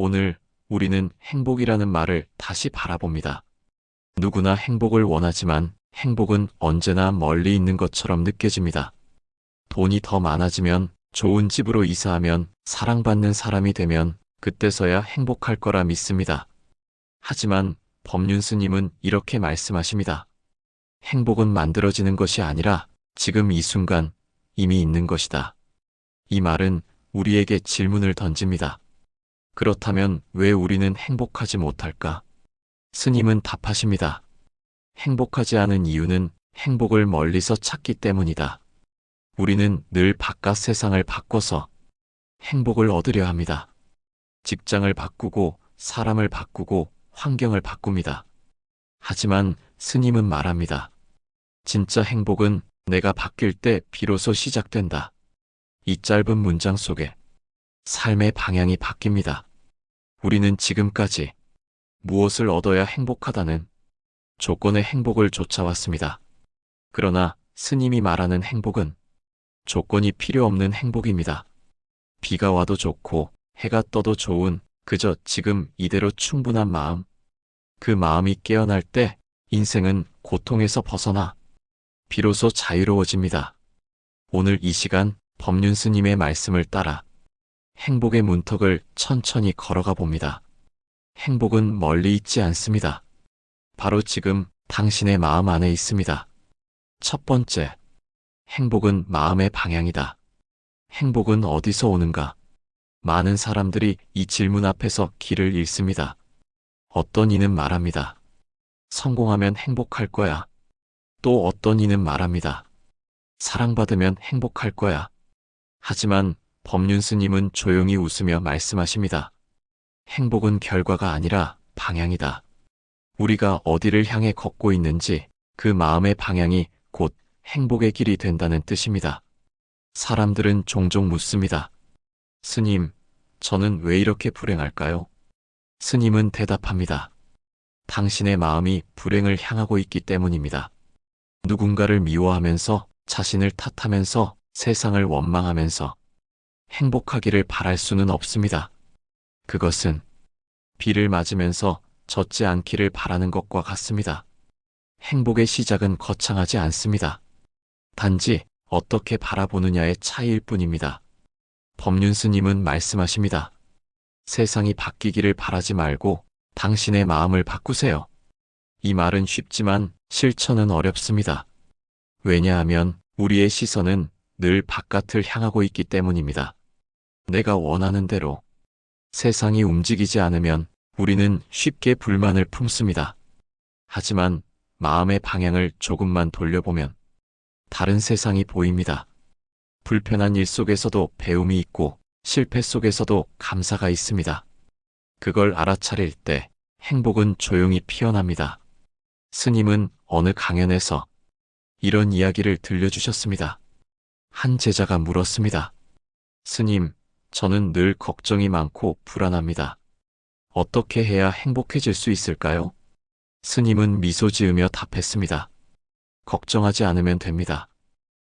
오늘 우리는 행복이라는 말을 다시 바라봅니다. 누구나 행복을 원하지만 행복은 언제나 멀리 있는 것처럼 느껴집니다. 돈이 더 많아지면, 좋은 집으로 이사하면, 사랑받는 사람이 되면 그때서야 행복할 거라 믿습니다. 하지만 법륜 스님은 이렇게 말씀하십니다. 행복은 만들어지는 것이 아니라 지금 이 순간 이미 있는 것이다. 이 말은 우리에게 질문을 던집니다. 그렇다면 왜 우리는 행복하지 못할까? 스님은 답하십니다. 행복하지 않은 이유는 행복을 멀리서 찾기 때문이다. 우리는 늘 바깥 세상을 바꿔서 행복을 얻으려 합니다. 직장을 바꾸고, 사람을 바꾸고, 환경을 바꿉니다. 하지만 스님은 말합니다. 진짜 행복은 내가 바뀔 때 비로소 시작된다. 이 짧은 문장 속에 삶의 방향이 바뀝니다. 우리는 지금까지 무엇을 얻어야 행복하다는 조건의 행복을 쫓아왔습니다. 그러나 스님이 말하는 행복은 조건이 필요 없는 행복입니다. 비가 와도 좋고 해가 떠도 좋은 그저 지금 이대로 충분한 마음. 그 마음이 깨어날 때 인생은 고통에서 벗어나 비로소 자유로워집니다. 오늘 이 시간 법륜 스님의 말씀을 따라 행복의 문턱을 천천히 걸어가 봅니다. 행복은 멀리 있지 않습니다. 바로 지금 당신의 마음 안에 있습니다. 첫 번째, 행복은 마음의 방향이다. 행복은 어디서 오는가? 많은 사람들이 이 질문 앞에서 길을 잃습니다. 어떤 이는 말합니다. 성공하면 행복할 거야. 또 어떤 이는 말합니다. 사랑받으면 행복할 거야. 하지만 법륜 스님은 조용히 웃으며 말씀하십니다. 행복은 결과가 아니라 방향이다. 우리가 어디를 향해 걷고 있는지 그 마음의 방향이 곧 행복의 길이 된다는 뜻입니다. 사람들은 종종 묻습니다. 스님, 저는 왜 이렇게 불행할까요? 스님은 대답합니다. 당신의 마음이 불행을 향하고 있기 때문입니다. 누군가를 미워하면서, 자신을 탓하면서, 세상을 원망하면서 행복하기를 바랄 수는 없습니다. 그것은 비를 맞으면서 젖지 않기를 바라는 것과 같습니다. 행복의 시작은 거창하지 않습니다. 단지 어떻게 바라보느냐의 차이일 뿐입니다. 법륜 스님은 말씀하십니다. 세상이 바뀌기를 바라지 말고 당신의 마음을 바꾸세요. 이 말은 쉽지만 실천은 어렵습니다. 왜냐하면 우리의 시선은 늘 바깥을 향하고 있기 때문입니다. 내가 원하는 대로 세상이 움직이지 않으면 우리는 쉽게 불만을 품습니다. 하지만 마음의 방향을 조금만 돌려보면 다른 세상이 보입니다. 불편한 일 속에서도 배움이 있고 실패 속에서도 감사가 있습니다. 그걸 알아차릴 때 행복은 조용히 피어납니다. 스님은 어느 강연에서 이런 이야기를 들려주셨습니다. 한 제자가 물었습니다. 스님, 저는 늘 걱정이 많고 불안합니다. 어떻게 해야 행복해질 수 있을까요? 스님은 미소 지으며 답했습니다. 걱정하지 않으면 됩니다.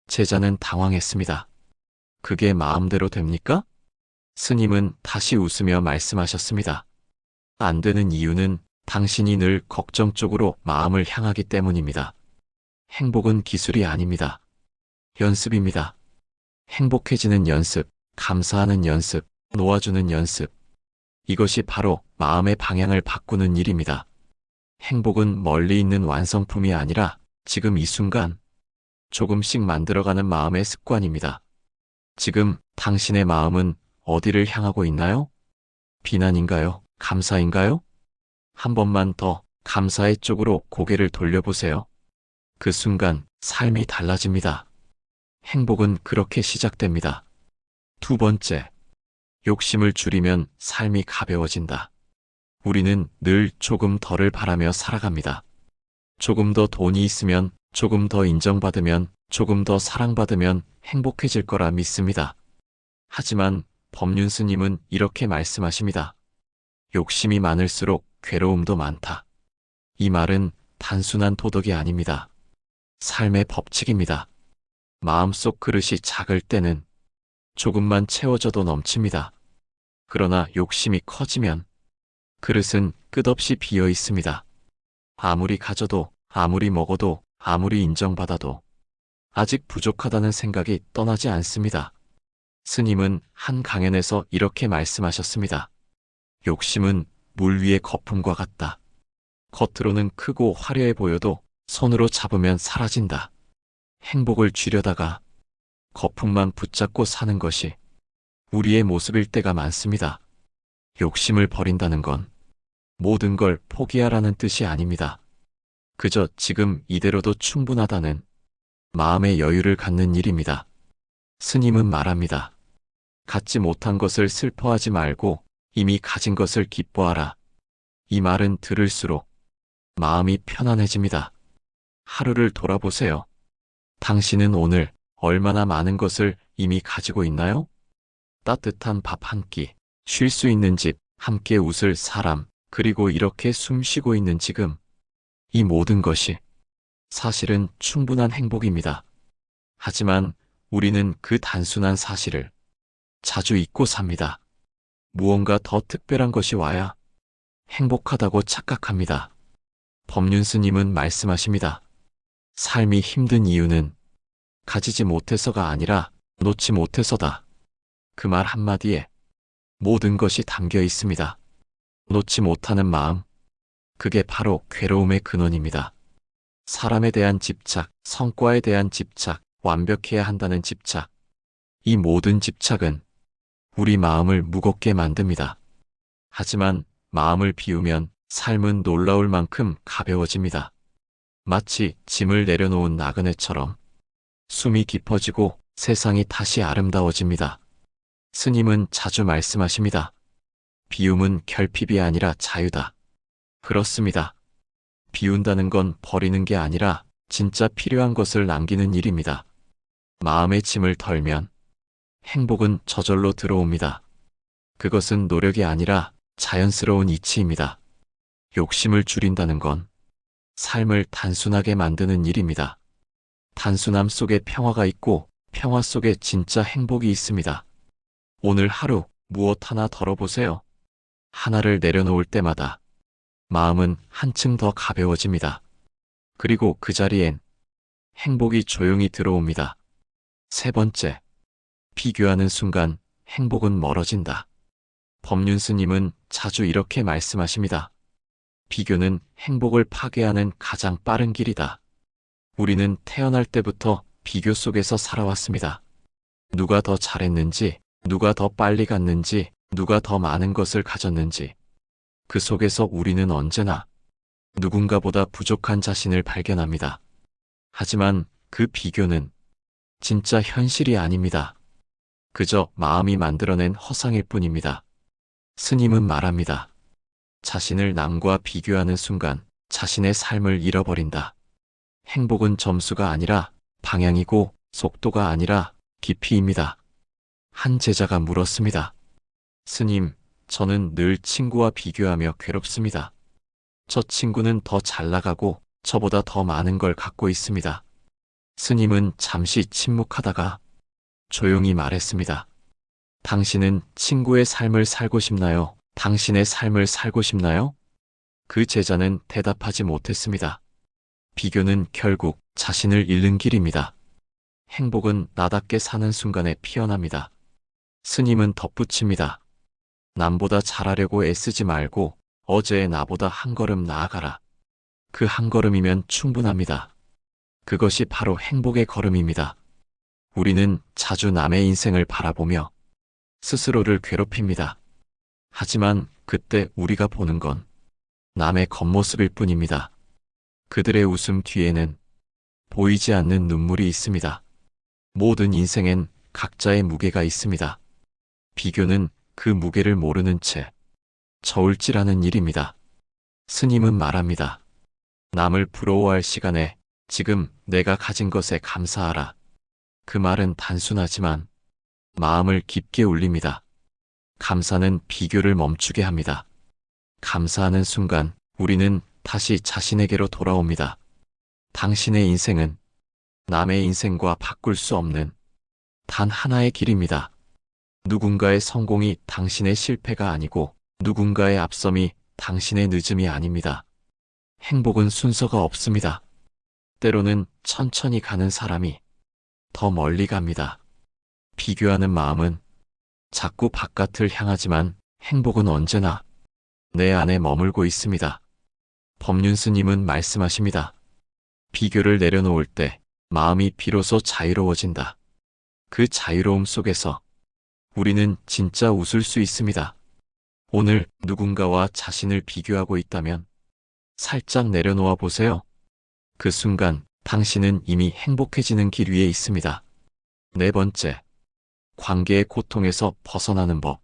제자는 당황했습니다. 그게 마음대로 됩니까? 스님은 다시 웃으며 말씀하셨습니다. 안 되는 이유는 당신이 늘 걱정 쪽으로 마음을 향하기 때문입니다. 행복은 기술이 아닙니다. 연습입니다. 행복해지는 연습, 감사하는 연습, 놓아주는 연습. 이것이 바로 마음의 방향을 바꾸는 일입니다. 행복은 멀리 있는 완성품이 아니라 지금 이 순간 조금씩 만들어가는 마음의 습관입니다. 지금 당신의 마음은 어디를 향하고 있나요? 비난인가요? 감사인가요? 한 번만 더 감사의 쪽으로 고개를 돌려보세요. 그 순간 삶이 달라집니다. 행복은 그렇게 시작됩니다. 두 번째, 욕심을 줄이면 삶이 가벼워진다. 우리는 늘 조금 덜을 바라며 살아갑니다. 조금 더 돈이 있으면, 조금 더 인정받으면, 조금 더 사랑받으면 행복해질 거라 믿습니다. 하지만 법륜 스님은 이렇게 말씀하십니다. 욕심이 많을수록 괴로움도 많다. 이 말은 단순한 도덕이 아닙니다. 삶의 법칙입니다. 마음속 그릇이 작을 때는 조금만 채워져도 넘칩니다. 그러나 욕심이 커지면 그릇은 끝없이 비어 있습니다. 아무리 가져도, 아무리 먹어도, 아무리 인정받아도 아직 부족하다는 생각이 떠나지 않습니다. 스님은 한 강연에서 이렇게 말씀하셨습니다. 욕심은 물 위의 거품과 같다. 겉으로는 크고 화려해 보여도 손으로 잡으면 사라진다. 행복을 쥐려다가 거품만 붙잡고 사는 것이 우리의 모습일 때가 많습니다. 욕심을 버린다는 건 모든 걸 포기하라는 뜻이 아닙니다. 그저 지금 이대로도 충분하다는 마음의 여유를 갖는 일입니다. 스님은 말합니다. 갖지 못한 것을 슬퍼하지 말고 이미 가진 것을 기뻐하라. 이 말은 들을수록 마음이 편안해집니다. 하루를 돌아보세요. 당신은 오늘 얼마나 많은 것을 이미 가지고 있나요? 따뜻한 밥 한 끼, 쉴 수 있는 집, 함께 웃을 사람, 그리고 이렇게 숨 쉬고 있는 지금. 이 모든 것이 사실은 충분한 행복입니다. 하지만 우리는 그 단순한 사실을 자주 잊고 삽니다. 무언가 더 특별한 것이 와야 행복하다고 착각합니다. 법륜 스님은 말씀하십니다. 삶이 힘든 이유는 가지지 못해서가 아니라 놓지 못해서다. 그 말 한마디에 모든 것이 담겨 있습니다. 놓지 못하는 마음, 그게 바로 괴로움의 근원입니다. 사람에 대한 집착, 성과에 대한 집착, 완벽해야 한다는 집착, 이 모든 집착은 우리 마음을 무겁게 만듭니다. 하지만 마음을 비우면 삶은 놀라울 만큼 가벼워집니다. 마치 짐을 내려놓은 나그네처럼 숨이 깊어지고 세상이 다시 아름다워집니다. 스님은 자주 말씀하십니다. 비움은 결핍이 아니라 자유다. 그렇습니다. 비운다는 건 버리는 게 아니라 진짜 필요한 것을 남기는 일입니다. 마음의 짐을 덜면 행복은 저절로 들어옵니다. 그것은 노력이 아니라 자연스러운 이치입니다. 욕심을 줄인다는 건 삶을 단순하게 만드는 일입니다. 단순함 속에 평화가 있고 평화 속에 진짜 행복이 있습니다. 오늘 하루 무엇 하나 덜어보세요. 하나를 내려놓을 때마다 마음은 한층 더 가벼워집니다. 그리고 그 자리엔 행복이 조용히 들어옵니다. 세 번째, 비교하는 순간 행복은 멀어진다. 법륜 스님은 자주 이렇게 말씀하십니다. 비교는 행복을 파괴하는 가장 빠른 길이다. 우리는 태어날 때부터 비교 속에서 살아왔습니다. 누가 더 잘했는지, 누가 더 빨리 갔는지, 누가 더 많은 것을 가졌는지. 그 속에서 우리는 언제나 누군가보다 부족한 자신을 발견합니다. 하지만 그 비교는 진짜 현실이 아닙니다. 그저 마음이 만들어낸 허상일 뿐입니다. 스님은 말합니다. 자신을 남과 비교하는 순간 자신의 삶을 잃어버린다. 행복은 점수가 아니라 방향이고 속도가 아니라 깊이입니다. 한 제자가 물었습니다. 스님, 저는 늘 친구와 비교하며 괴롭습니다. 저 친구는 더 잘 나가고 저보다 더 많은 걸 갖고 있습니다. 스님은 잠시 침묵하다가 조용히 말했습니다. 당신은 친구의 삶을 살고 싶나요? 당신의 삶을 살고 싶나요? 그 제자는 대답하지 못했습니다. 비교는 결국 자신을 잃는 길입니다. 행복은 나답게 사는 순간에 피어납니다. 스님은 덧붙입니다. 남보다 잘하려고 애쓰지 말고 어제의 나보다 한 걸음 나아가라. 그 한 걸음이면 충분합니다. 그것이 바로 행복의 걸음입니다. 우리는 자주 남의 인생을 바라보며 스스로를 괴롭힙니다. 하지만 그때 우리가 보는 건 남의 겉모습일 뿐입니다. 그들의 웃음 뒤에는 보이지 않는 눈물이 있습니다. 모든 인생엔 각자의 무게가 있습니다. 비교는 그 무게를 모르는 채 저울질하는 일입니다. 스님은 말합니다. 남을 부러워할 시간에 지금 내가 가진 것에 감사하라. 그 말은 단순하지만 마음을 깊게 울립니다. 감사는 비교를 멈추게 합니다. 감사하는 순간 우리는 다시 자신에게로 돌아옵니다. 당신의 인생은 남의 인생과 바꿀 수 없는 단 하나의 길입니다. 누군가의 성공이 당신의 실패가 아니고 누군가의 앞섬이 당신의 늦음이 아닙니다. 행복은 순서가 없습니다. 때로는 천천히 가는 사람이 더 멀리 갑니다. 비교하는 마음은 자꾸 바깥을 향하지만 행복은 언제나 내 안에 머물고 있습니다. 법륜스님은 말씀하십니다. 비교를 내려놓을 때 마음이 비로소 자유로워진다. 그 자유로움 속에서 우리는 진짜 웃을 수 있습니다. 오늘 누군가와 자신을 비교하고 있다면 살짝 내려놓아 보세요. 그 순간 당신은 이미 행복해지는 길 위에 있습니다. 네 번째, 관계의 고통에서 벗어나는 법.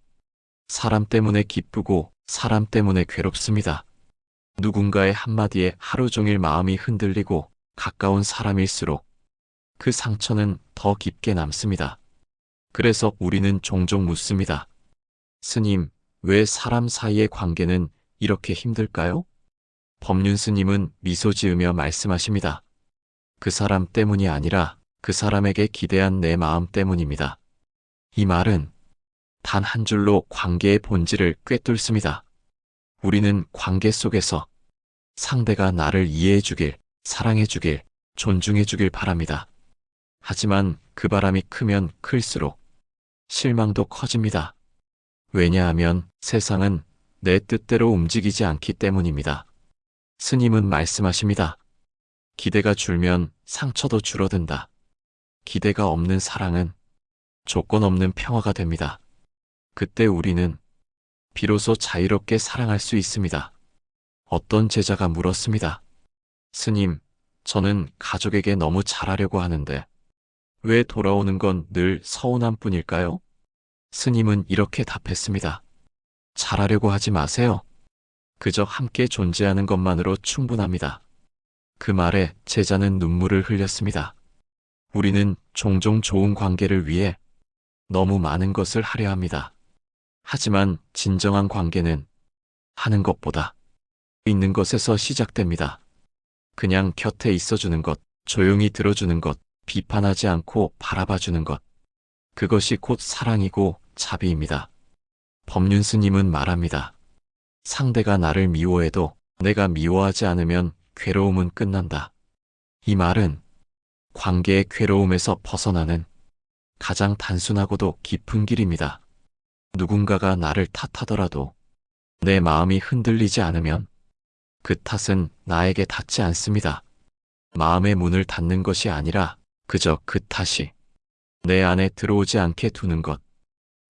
사람 때문에 기쁘고 사람 때문에 괴롭습니다. 누군가의 한마디에 하루 종일 마음이 흔들리고 가까운 사람일수록 그 상처는 더 깊게 남습니다. 그래서 우리는 종종 묻습니다. 스님, 왜 사람 사이의 관계는 이렇게 힘들까요? 법륜스님은 미소 지으며 말씀하십니다. 그 사람 때문이 아니라 그 사람에게 기대한 내 마음 때문입니다. 이 말은 단 한 줄로 관계의 본질을 꿰뚫습니다. 우리는 관계 속에서 상대가 나를 이해해 주길, 사랑해 주길, 존중해 주길 바랍니다. 하지만 그 바람이 크면 클수록 실망도 커집니다. 왜냐하면 세상은 내 뜻대로 움직이지 않기 때문입니다. 스님은 말씀하십니다. 기대가 줄면 상처도 줄어든다. 기대가 없는 사랑은 조건 없는 평화가 됩니다. 그때 우리는 비로소 자유롭게 사랑할 수 있습니다. 어떤 제자가 물었습니다. 스님, 저는 가족에게 너무 잘하려고 하는데 왜 돌아오는 건 늘 서운함 뿐일까요? 스님은 이렇게 답했습니다. 잘하려고 하지 마세요. 그저 함께 존재하는 것만으로 충분합니다. 그 말에 제자는 눈물을 흘렸습니다. 우리는 종종 좋은 관계를 위해 너무 많은 것을 하려 합니다. 하지만 진정한 관계는 하는 것보다 있는 것에서 시작됩니다. 그냥 곁에 있어주는 것, 조용히 들어주는 것, 비판하지 않고 바라봐주는 것. 그것이 곧 사랑이고 자비입니다. 법륜스님은 말합니다. 상대가 나를 미워해도 내가 미워하지 않으면 괴로움은 끝난다. 이 말은 관계의 괴로움에서 벗어나는 가장 단순하고도 깊은 길입니다. 누군가가 나를 탓하더라도 내 마음이 흔들리지 않으면 그 탓은 나에게 닿지 않습니다. 마음의 문을 닫는 것이 아니라 그저 그 탓이 내 안에 들어오지 않게 두는 것.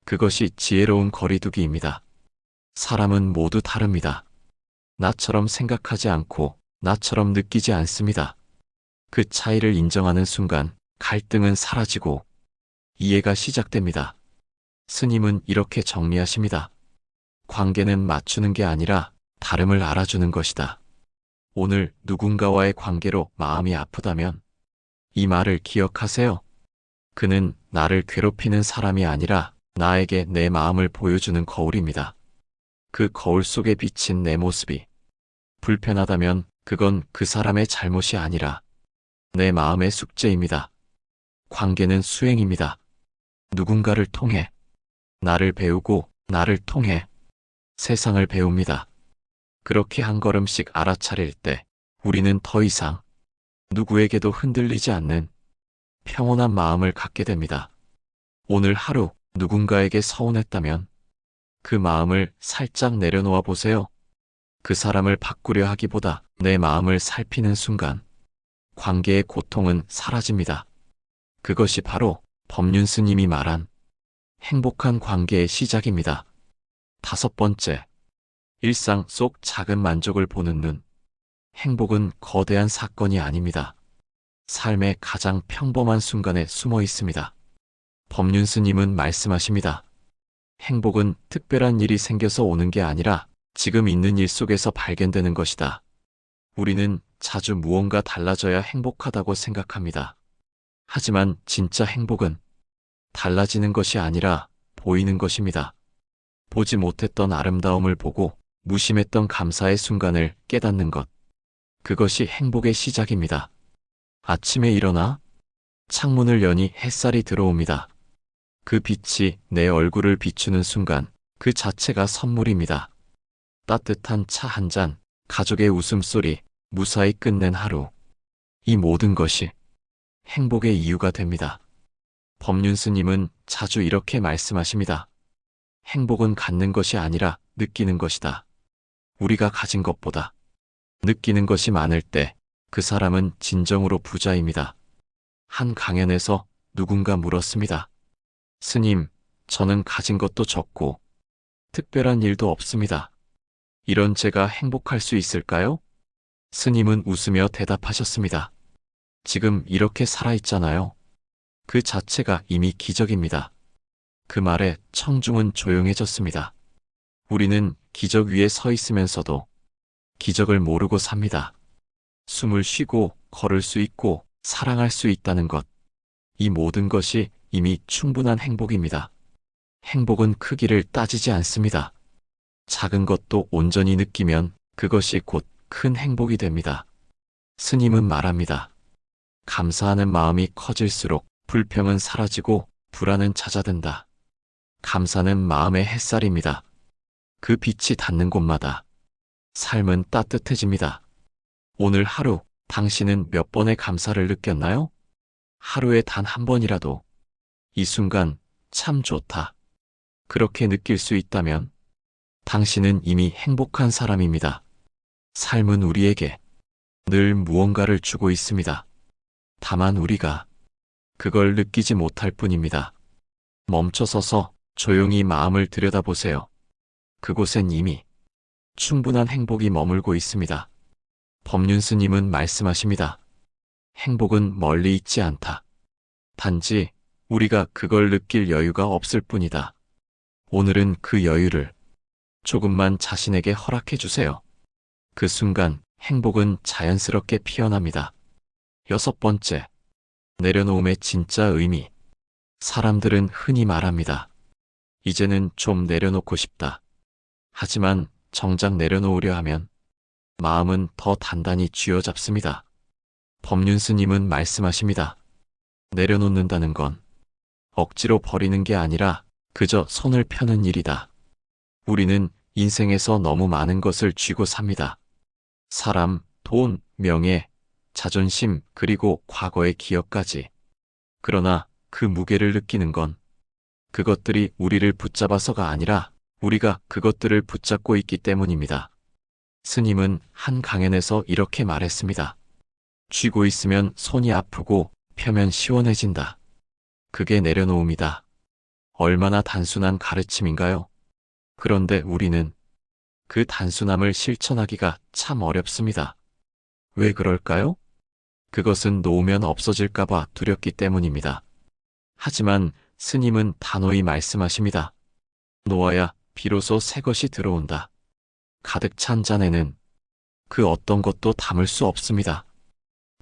그것이 지혜로운 거리두기입니다. 사람은 모두 다릅니다. 나처럼 생각하지 않고 나처럼 느끼지 않습니다. 그 차이를 인정하는 순간 갈등은 사라지고 이해가 시작됩니다. 스님은 이렇게 정리하십니다. 관계는 맞추는 게 아니라 다름을 알아주는 것이다. 오늘 누군가와의 관계로 마음이 아프다면 이 말을 기억하세요. 그는 나를 괴롭히는 사람이 아니라 나에게 내 마음을 보여주는 거울입니다. 그 거울 속에 비친 내 모습이 불편하다면 그건 그 사람의 잘못이 아니라 내 마음의 숙제입니다. 관계는 수행입니다. 누군가를 통해 나를 배우고 나를 통해 세상을 배웁니다. 그렇게 한 걸음씩 알아차릴 때 우리는 더 이상 누구에게도 흔들리지 않는 평온한 마음을 갖게 됩니다. 오늘 하루 누군가에게 서운했다면 그 마음을 살짝 내려놓아 보세요. 그 사람을 바꾸려 하기보다 내 마음을 살피는 순간 관계의 고통은 사라집니다. 그것이 바로 법륜스님이 말한 행복한 관계의 시작입니다. 다섯 번째, 일상 속 작은 만족을 보는 눈. 행복은 거대한 사건이 아닙니다. 삶의 가장 평범한 순간에 숨어 있습니다. 법륜스님은 말씀하십니다. 행복은 특별한 일이 생겨서 오는 게 아니라 지금 있는 일 속에서 발견되는 것이다. 우리는 자주 무언가 달라져야 행복하다고 생각합니다. 하지만 진짜 행복은 달라지는 것이 아니라 보이는 것입니다. 보지 못했던 아름다움을 보고 무심했던 감사의 순간을 깨닫는 것. 그것이 행복의 시작입니다. 아침에 일어나 창문을 여니 햇살이 들어옵니다. 그 빛이 내 얼굴을 비추는 순간 그 자체가 선물입니다. 따뜻한 차 한 잔, 가족의 웃음소리, 무사히 끝낸 하루. 이 모든 것이 행복의 이유가 됩니다. 법륜 스님은 자주 이렇게 말씀하십니다. 행복은 갖는 것이 아니라 느끼는 것이다. 우리가 가진 것보다 느끼는 것이 많을 때 그 사람은 진정으로 부자입니다. 한 강연에서 누군가 물었습니다. 스님, 저는 가진 것도 적고 특별한 일도 없습니다. 이런 제가 행복할 수 있을까요? 스님은 웃으며 대답하셨습니다. 지금 이렇게 살아있잖아요. 그 자체가 이미 기적입니다. 그 말에 청중은 조용해졌습니다. 우리는 기적 위에 서 있으면서도 기적을 모르고 삽니다. 숨을 쉬고 걸을 수 있고 사랑할 수 있다는 것. 이 모든 것이 이미 충분한 행복입니다. 행복은 크기를 따지지 않습니다. 작은 것도 온전히 느끼면 그것이 곧 큰 행복이 됩니다. 스님은 말합니다. 감사하는 마음이 커질수록 불평은 사라지고 불안은 잦아든다. 감사는 마음의 햇살입니다. 그 빛이 닿는 곳마다 삶은 따뜻해집니다. 오늘 하루 당신은 몇 번의 감사를 느꼈나요? 하루에 단 한 번이라도 이 순간 참 좋다. 그렇게 느낄 수 있다면 당신은 이미 행복한 사람입니다. 삶은 우리에게 늘 무언가를 주고 있습니다. 다만 우리가 그걸 느끼지 못할 뿐입니다. 멈춰서서 조용히 마음을 들여다보세요. 그곳엔 이미 충분한 행복이 머물고 있습니다. 법륜 스님은 말씀하십니다. 행복은 멀리 있지 않다. 단지 우리가 그걸 느낄 여유가 없을 뿐이다. 오늘은 그 여유를 조금만 자신에게 허락해 주세요. 그 순간 행복은 자연스럽게 피어납니다. 6번째, 내려놓음의 진짜 의미. 사람들은 흔히 말합니다. 이제는 좀 내려놓고 싶다. 하지만 정작 내려놓으려 하면 마음은 더 단단히 쥐어잡습니다. 법륜 스님은 말씀하십니다. 내려놓는다는 건 억지로 버리는 게 아니라 그저 손을 펴는 일이다. 우리는 인생에서 너무 많은 것을 쥐고 삽니다. 사람, 돈, 명예, 자존심, 그리고 과거의 기억까지. 그러나 그 무게를 느끼는 건 그것들이 우리를 붙잡아서가 아니라 우리가 그것들을 붙잡고 있기 때문입니다. 스님은 한 강연에서 이렇게 말했습니다. 쥐고 있으면 손이 아프고 펴면 시원해진다. 그게 내려놓음이다. 얼마나 단순한 가르침인가요? 그런데 우리는 그 단순함을 실천하기가 참 어렵습니다. 왜 그럴까요? 그것은 놓으면 없어질까봐 두렵기 때문입니다. 하지만 스님은 단호히 말씀하십니다. 놓아야 비로소 새 것이 들어온다. 가득 찬 잔에는 그 어떤 것도 담을 수 없습니다.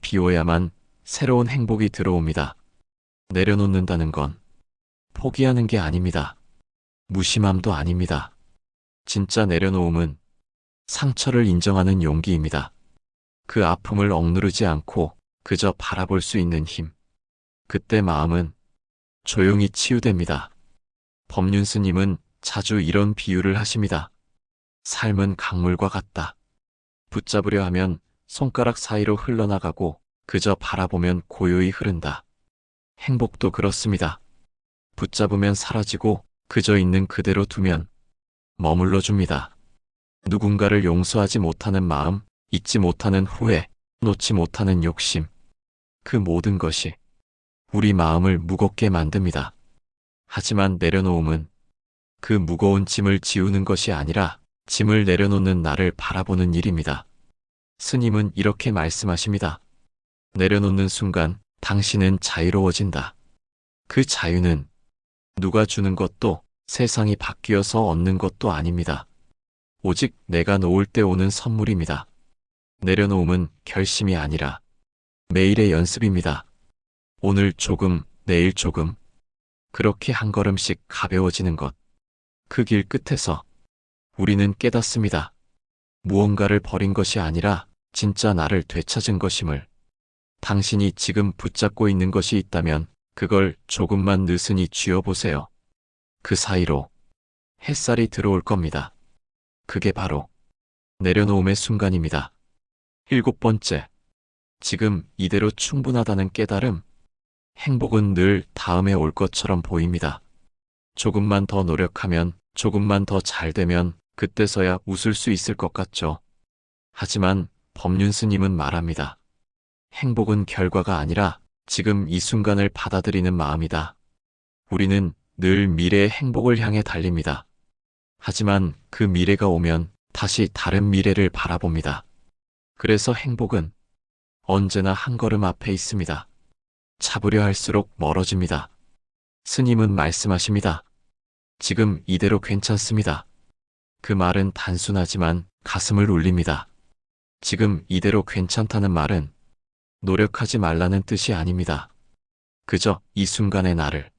비워야만 새로운 행복이 들어옵니다. 내려놓는다는 건 포기하는 게 아닙니다. 무심함도 아닙니다. 진짜 내려놓음은 상처를 인정하는 용기입니다. 그 아픔을 억누르지 않고 그저 바라볼 수 있는 힘. 그때 마음은 조용히 치유됩니다. 법륜 스님은 자주 이런 비유를 하십니다. 삶은 강물과 같다. 붙잡으려 하면 손가락 사이로 흘러나가고 그저 바라보면 고요히 흐른다. 행복도 그렇습니다. 붙잡으면 사라지고 그저 있는 그대로 두면 머물러 줍니다. 누군가를 용서하지 못하는 마음, 잊지 못하는 후회, 놓지 못하는 욕심. 그 모든 것이 우리 마음을 무겁게 만듭니다. 하지만 내려놓음은 그 무거운 짐을 지우는 것이 아니라 짐을 내려놓는 나를 바라보는 일입니다. 스님은 이렇게 말씀하십니다. 내려놓는 순간 당신은 자유로워진다. 그 자유는 누가 주는 것도 세상이 바뀌어서 얻는 것도 아닙니다. 오직 내가 놓을 때 오는 선물입니다. 내려놓음은 결심이 아니라 매일의 연습입니다. 오늘 조금, 내일 조금. 그렇게 한 걸음씩 가벼워지는 것. 그 길 끝에서 우리는 깨닫습니다. 무언가를 버린 것이 아니라 진짜 나를 되찾은 것임을. 당신이 지금 붙잡고 있는 것이 있다면 그걸 조금만 느슨히 쥐어보세요. 그 사이로 햇살이 들어올 겁니다. 그게 바로 내려놓음의 순간입니다. 7번째, 지금 이대로 충분하다는 깨달음. 행복은 늘 다음에 올 것처럼 보입니다. 조금만 더 노력하면, 조금만 더 잘 되면 그때서야 웃을 수 있을 것 같죠. 하지만 법륜 스님은 말합니다. 행복은 결과가 아니라 지금 이 순간을 받아들이는 마음이다. 우리는 늘 미래의 행복을 향해 달립니다. 하지만 그 미래가 오면 다시 다른 미래를 바라봅니다. 그래서 행복은 언제나 한 걸음 앞에 있습니다. 잡으려 할수록 멀어집니다. 스님은 말씀하십니다. 지금 이대로 괜찮습니다. 그 말은 단순하지만 가슴을 울립니다. 지금 이대로 괜찮다는 말은 노력하지 말라는 뜻이 아닙니다. 그저 이 순간의 나를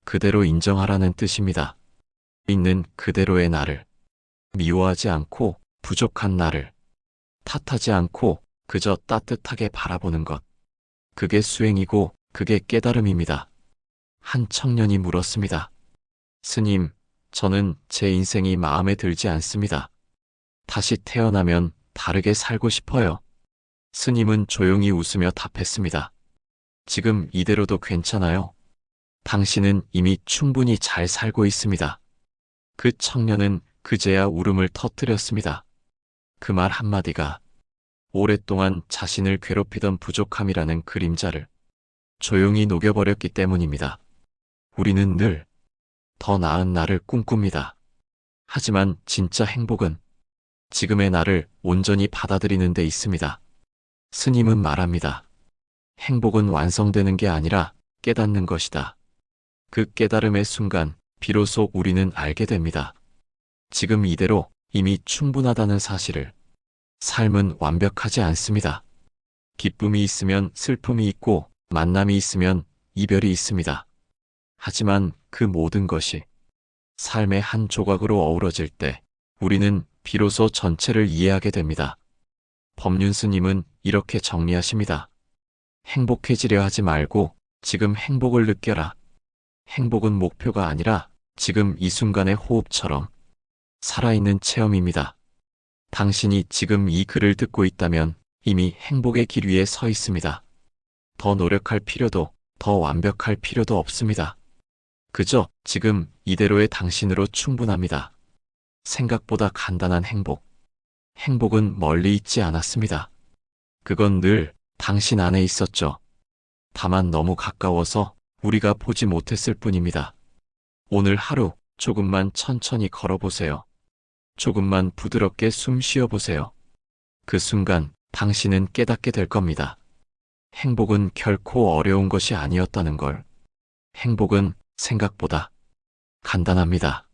그대로 인정하라는 뜻입니다. 있는 그대로의 나를 미워하지 않고 부족한 나를 탓하지 않고 그저 따뜻하게 바라보는 것. 그게 수행이고 그게 깨달음입니다. 한 청년이 물었습니다. 스님, 저는 제 인생이 마음에 들지 않습니다. 다시 태어나면 다르게 살고 싶어요. 스님은 조용히 웃으며 답했습니다. 지금 이대로도 괜찮아요. 당신은 이미 충분히 잘 살고 있습니다. 그 청년은 그제야 울음을 터뜨렸습니다. 그 말 한마디가 오랫동안 자신을 괴롭히던 부족함이라는 그림자를 조용히 녹여버렸기 때문입니다. 우리는 늘 더 나은 나를 꿈꿉니다. 하지만 진짜 행복은 지금의 나를 온전히 받아들이는 데 있습니다. 스님은 말합니다. 행복은 완성되는 게 아니라 깨닫는 것이다. 그 깨달음의 순간 비로소 우리는 알게 됩니다. 지금 이대로 이미 충분하다는 사실을. 삶은 완벽하지 않습니다. 기쁨이 있으면 슬픔이 있고 만남이 있으면 이별이 있습니다. 하지만 그 모든 것이 삶의 한 조각으로 어우러질 때 우리는 비로소 전체를 이해하게 됩니다. 법륜 스님은 이렇게 정리하십니다. 행복해지려 하지 말고 지금 행복을 느껴라. 행복은 목표가 아니라 지금 이 순간의 호흡처럼 살아있는 체험입니다. 당신이 지금 이 글을 듣고 있다면 이미 행복의 길 위에 서 있습니다. 더 노력할 필요도, 더 완벽할 필요도 없습니다. 그저 지금 이대로의 당신으로 충분합니다. 생각보다 간단한 행복. 행복은 멀리 있지 않았습니다. 그건 늘 당신 안에 있었죠. 다만 너무 가까워서 우리가 보지 못했을 뿐입니다. 오늘 하루 조금만 천천히 걸어보세요. 조금만 부드럽게 숨 쉬어보세요. 그 순간 당신은 깨닫게 될 겁니다. 행복은 결코 어려운 것이 아니었다는 걸. 행복은 생각보다 간단합니다.